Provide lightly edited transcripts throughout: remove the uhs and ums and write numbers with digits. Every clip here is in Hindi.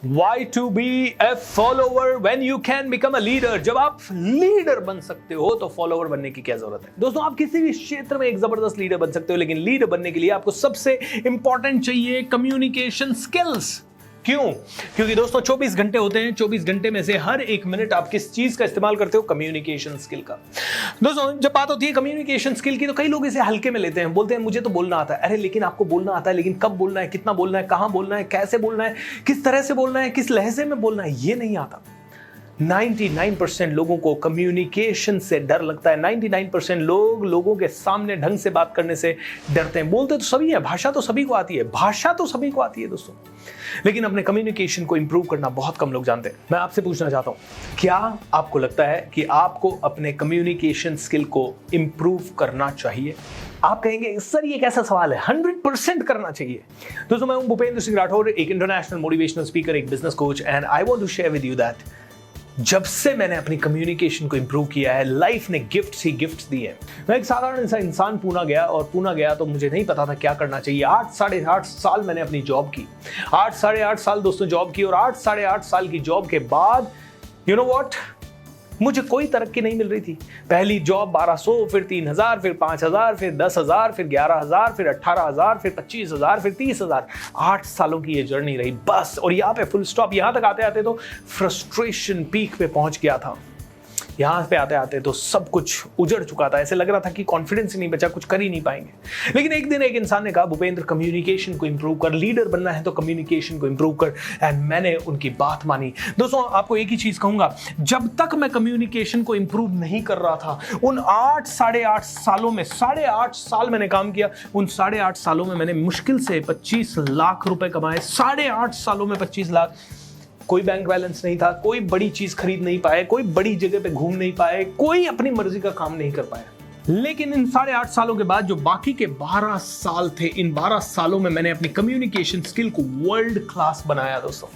Why to be a follower when you can become a leader? जब आप लीडर बन सकते हो तो फॉलोवर बनने की क्या जरूरत है? दोस्तों, आप किसी भी क्षेत्र में एक जबरदस्त लीडर बन सकते हो, लेकिन लीडर बनने के लिए आपको सबसे इंपॉर्टेंट चाहिए कम्युनिकेशन स्किल्स। क्यों? क्योंकि दोस्तों 24 घंटे होते हैं, 24 घंटे में से हर एक मिनट आप किस चीज का इस्तेमाल करते हो? कम्युनिकेशन स्किल का। दोस्तों, जब बात होती है कम्युनिकेशन स्किल की तो कई लोग इसे हल्के में लेते हैं, बोलते हैं मुझे तो बोलना आता है। अरे लेकिन आपको बोलना आता है, लेकिन कब बोलना है, कितना बोलना है, कहां बोलना है, कैसे बोलना है, किस तरह से बोलना है, किस लहजे में बोलना है, ये नहीं आता। 99% लोगों को कम्युनिकेशन से डर लगता है। 99% लोगों के सामने ढंग से बात करने से डरते हैं। बोलते तो सभी है, भाषा तो सभी को आती है, भाषा तो सभी को आती है दोस्तों, लेकिन अपने कम्युनिकेशन को इंप्रूव करना बहुत कम लोग जानते हैं। मैं आपसे पूछना चाहता हूं, क्या आपको लगता है कि आपको अपने कम्युनिकेशन स्किल को इंप्रूव करना चाहिए? आप कहेंगे सर ये कैसा सवाल है? 100% करना चाहिए। दोस्तों, मैं हूं भूपेंद्र सिंह राठौर, एक इंटरनेशनल मोटिवेशनल स्पीकर, एक business coach, and I want to share with you that जब से मैंने अपनी कम्युनिकेशन को इंप्रूव किया है, लाइफ ने गिफ्ट्स ही गिफ्ट्स दिए हैं। मैं एक साधारण सा इंसान पूना गया तो मुझे नहीं पता था क्या करना चाहिए। 8 साल मैंने अपनी जॉब की, 8 साल दोस्तों जॉब की, और 8 साल की जॉब के बाद यू नो व्हाट, मुझे कोई तरक्की नहीं मिल रही थी। पहली जॉब 1200, फिर 3000, फिर 5000, फिर 10,000, फिर 11,000, फिर 18,000, फिर 25,000, फिर 30,000। 8 सालों की ये जर्नी रही बस, और यहाँ पे फुल स्टॉप। यहाँ तक आते आते तो फ्रस्ट्रेशन पीक पे पहुंच गया था। यहाँ पे आते आते तो सब कुछ उजड़ चुका था। ऐसे लग रहा था कि कॉन्फिडेंस ही नहीं बचा, कुछ कर ही नहीं पाएंगे। लेकिन एक दिन एक इंसान ने कहा, भूपेंद्र कम्युनिकेशन को इंप्रूव कर, लीडर बनना है तो कम्युनिकेशन को इंप्रूव कर, एंड मैंने उनकी बात मानी। दोस्तों, आपको एक ही चीज कहूंगा, जब तक मैं कम्युनिकेशन को इंप्रूव नहीं कर रहा था, उन 8 सालों में 8.5 साल मैंने काम किया। उन 8.5 सालों में मैंने मुश्किल से 25 लाख रुपए कमाए। 8.5 सालों में 25 लाख। कोई बैंक बैलेंस नहीं था, कोई बड़ी चीज खरीद नहीं पाए, कोई बड़ी जगह पे घूम नहीं पाए, कोई अपनी मर्जी का काम नहीं कर पाया। लेकिन इन 8.5 सालों के बाद जो बाकी के 12 साल थे, इन 12 सालों में मैंने अपनी कम्युनिकेशन स्किल को वर्ल्ड क्लास बनाया। दोस्तों,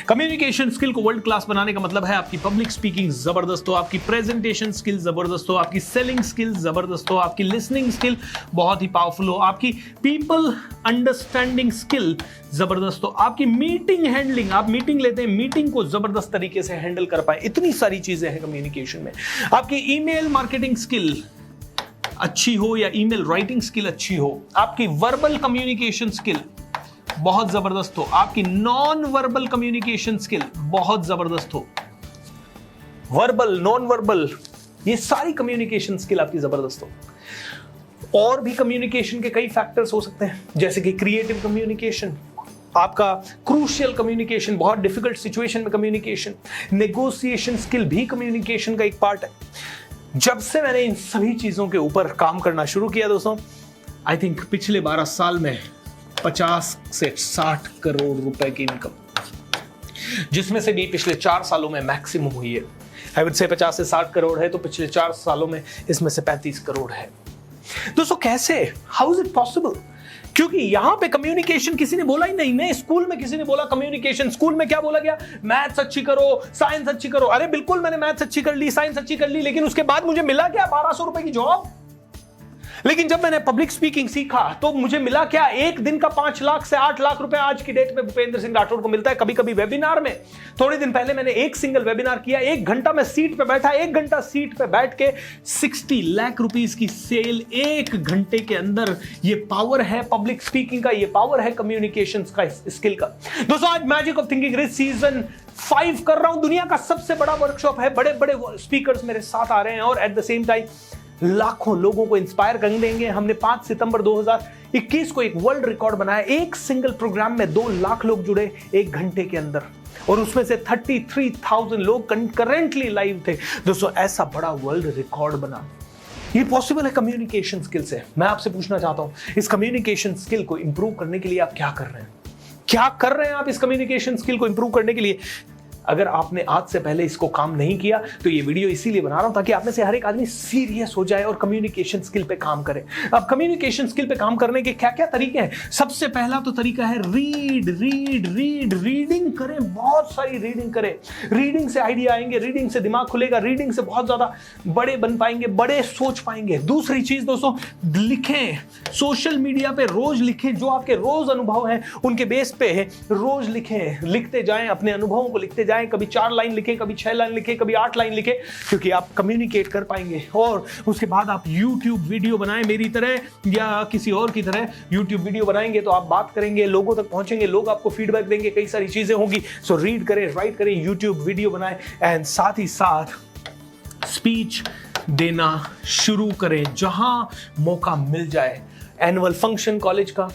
कम्युनिकेशन स्किल को वर्ल्ड क्लास बनाने का मतलब है आपकी पब्लिक स्पीकिंग जबरदस्त हो, आपकी प्रेजेंटेशन स्किल जबरदस्त हो, आपकी सेलिंग स्किल जबरदस्त हो, आपकी लिसनिंग स्किल बहुत ही पावरफुल हो, आपकी पीपल अंडरस्टैंडिंग स्किल जबरदस्त हो, आपकी मीटिंग हैंडलिंग, आप मीटिंग लेते हैं, मीटिंग को जबरदस्त तरीके से हैंडल कर पाए। इतनी सारी चीजें हैं कम्युनिकेशन में। आपकी ईमेल मार्केटिंग स्किल अच्छी हो या ईमेल राइटिंग स्किल अच्छी हो, आपकी वर्बल कम्युनिकेशन स्किल बहुत जबरदस्त हो, आपकी नॉन वर्बल कम्युनिकेशन स्किल बहुत जबरदस्त हो, वर्बल, नॉन वर्बल, ये सारी कम्युनिकेशन स्किल आपकी जबरदस्त हो। और भी कम्युनिकेशन के कई फैक्टर्स हो सकते हैं, जैसे कि क्रिएटिव कम्युनिकेशन, आपका क्रूशियल कम्युनिकेशन, बहुत डिफिकल्ट सिचुएशन में कम्युनिकेशन, नेगोशिएशन स्किल भी कम्युनिकेशन का एक पार्ट है। जब से मैंने इन सभी चीजों के ऊपर काम करना शुरू किया दोस्तों, आई थिंक पिछले 12 साल में 50 से 60 करोड़ रुपए की इनकम, जिसमें से भी पिछले 4 सालों में मैक्सिमम हुई है। आई वुड से 50 से 60 करोड़ है तो पिछले 4 सालों में इसमें से 35 करोड़ है। दोस्तों, कैसे? How is it possible? क्योंकि यहां पे कम्युनिकेशन किसी ने बोला ही नहीं। नए स्कूल में किसी ने बोला कम्युनिकेशन, स्कूल में क्या बोला गया? मैथ्स अच्छी करो, साइंस अच्छी करो। अरे बिल्कुल, मैंने मैथ्स अच्छी कर ली, साइंस अच्छी कर ली, लेकिन उसके बाद मुझे मिला क्या? 1200 रुपए की जॉब। लेकिन जब मैंने पब्लिक स्पीकिंग सीखा तो मुझे मिला क्या? एक दिन का 5 लाख से 8 लाख रुपए आज की डेट में भूपेंद्र सिंह राठौर को मिलता है। कभी कभी वेबिनार में, थोड़े दिन पहले मैंने एक सिंगल वेबिनार किया, 1 घंटा मैं सीट पे बैठा, 1 घंटा सीट पे बैठ के 60 लाख रुपीस की सेल 1 घंटे के अंदर। ये पावर है पब्लिक स्पीकिंग का, ये पावर है कम्युनिकेशन का, स्किल का। दोस्तों, आज magic of thinking rich season 5 कर रहा हूं। दुनिया का सबसे बड़ा वर्कशॉप है, बड़े बड़े स्पीकर्स मेरे साथ आ रहे हैं, और एट द सेम टाइम लाखों लोगों को इंस्पायर कर देंगे। हमने 5 सितंबर 2021 को एक वर्ल्ड रिकॉर्ड बनाया। एक सिंगल प्रोग्राम में 2 लाख लोग जुड़े 1 घंटे के अंदर, और उसमें से 33,000 लोग कंकरेंटली लाइव थे। दोस्तों, ऐसा बड़ा वर्ल्ड रिकॉर्ड बना, ये पॉसिबल है कम्युनिकेशन स्किल से। मैं आपसे पूछना चाहता हूं, इस कम्युनिकेशन स्किल को इंप्रूव करने के लिए आप क्या कर रहे हैं? क्या कर रहे हैं आप इस कम्युनिकेशन स्किल को इंप्रूव करने के लिए? अगर आपने आज से पहले इसको काम नहीं किया तो ये वीडियो इसीलिए बना रहा हूं ताकि आप में से हर एक आदमी सीरियस हो जाए और कम्युनिकेशन स्किल पे काम करे। अब कम्युनिकेशन स्किल पे काम करने के क्या क्या तरीके हैं? सबसे पहला तो तरीका है रीडिंग करें, बहुत सारी रीडिंग करें। रीडिंग से आइडिया आएंगे, रीडिंग से दिमाग खुलेगा, रीडिंग से बहुत ज्यादा बड़े बन पाएंगे, बड़े सोच पाएंगे। दूसरी चीज दोस्तों, लिखें, सोशल मीडिया पे रोज लिखें, जो आपके रोज अनुभव हैं उनके बेस पे रोज लिखें, लिखते जाएं, अपने अनुभवों को लिखते जाएं। कभी 4 लाइन लिखें, कभी 6 लाइन लिखें, कभी 8 लाइन लिखें, क्योंकि आप कम्युनिकेट कर पाएंगे। और उसके बाद आप YouTube वीडियो बनाएं, मेरी तरह या किसी और की तरह YouTube वीडियो बनाएंगे तो आप बात करेंगे, लोगों तक पहुंचेंगे, लोग आपको फीडबैक देंगे, कई सारी चीजें होंगी। सो रीड करें, राइट करें, YouTube वीडियो बनाएं एंड साथ ही साथ स्पीच देना शुरू करें जहां मौका मिल जाए। एनुअल फंक्शन कॉलेज का,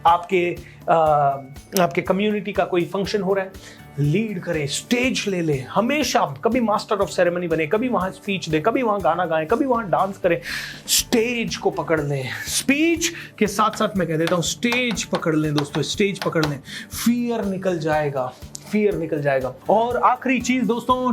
आपके कम्युनिटी का कोई फंक्शन हो रहा है, लीड करें, स्टेज ले लें हमेशा। कभी मास्टर ऑफ सेरेमनी बने, कभी वहां स्पीच दें, कभी वहां गाना गाएं, कभी वहां डांस करें। स्टेज को पकड़ लें, स्पीच के साथ साथ मैं कह देता हूं स्टेज पकड़ लें दोस्तों, स्टेज पकड़ लें, फियर निकल जाएगा। और आखिरी चीज दोस्तों,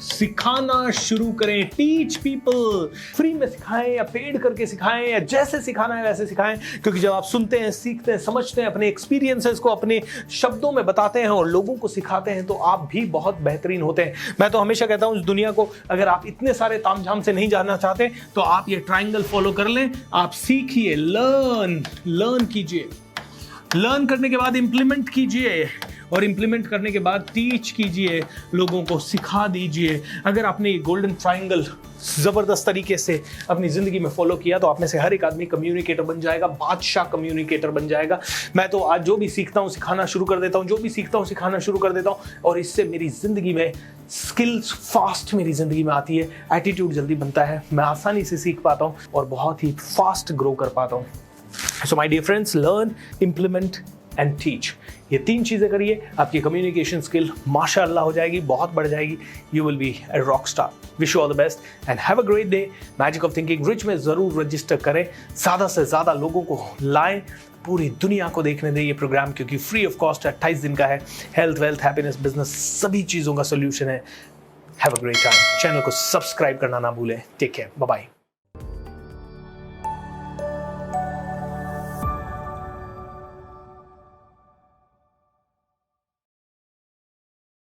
सिखाना शुरू करें। टीच पीपल, फ्री में सिखाएं या पेड करके सिखाएं या जैसे सिखाना है वैसे सिखाएं, क्योंकि जब आप सुनते हैं, सीखते हैं, समझते हैं, अपने एक्सपीरियंसेस को अपने शब्दों में बताते हैं और लोगों को सिखाते हैं तो आप भी बहुत बेहतरीन होते हैं। मैं तो हमेशा कहता हूं इस दुनिया को अगर आप इतने सारे तामझाम से नहीं जानना चाहते तो आप ये ट्रायंगल फॉलो कर लें। आप सीखिए, लर्न कीजिए, लर्न करने के बाद इंप्लीमेंट कीजिए और इंप्लीमेंट करने के बाद टीच कीजिए, लोगों को सिखा दीजिए। अगर आपने ये गोल्डन ट्रायंगल जबरदस्त तरीके से अपनी जिंदगी में फॉलो किया तो आप में से हर एक आदमी कम्युनिकेटर बन जाएगा, बादशाह कम्युनिकेटर बन जाएगा। मैं तो आज जो भी सीखता हूं सिखाना शुरू कर देता हूं, जो भी सीखता हूं सिखाना शुरू कर देता हूं और इससे मेरी जिंदगी में स्किल्स फास्ट मेरी जिंदगी में आती है, एटीट्यूड जल्दी बनता है, मैं आसानी से सीख पाता हूं और बहुत ही फास्ट ग्रो कर पाता हूं। So my dear friends, learn, implement and teach, ये 3 चीजें करिए, आपकी कम्युनिकेशन स्किल माशाअल्लाह हो जाएगी, बहुत बढ़ जाएगी। You will be a rock star. Wish you all the best and have a great day. Magic of thinking rich में जरूर रजिस्टर करें, ज्यादा से ज्यादा लोगों को लाएं, पूरी दुनिया को देखने दें ये प्रोग्राम, क्योंकि फ्री ऑफ कॉस्ट 28 दिन का है। हेल्थ, वेल्थ, हैप्पीनेस, बिजनेस, सभी चीजों का सोल्यूशन है। Have a great time. Channel को सब्सक्राइब करना ना भूलें। Take care, bye bye.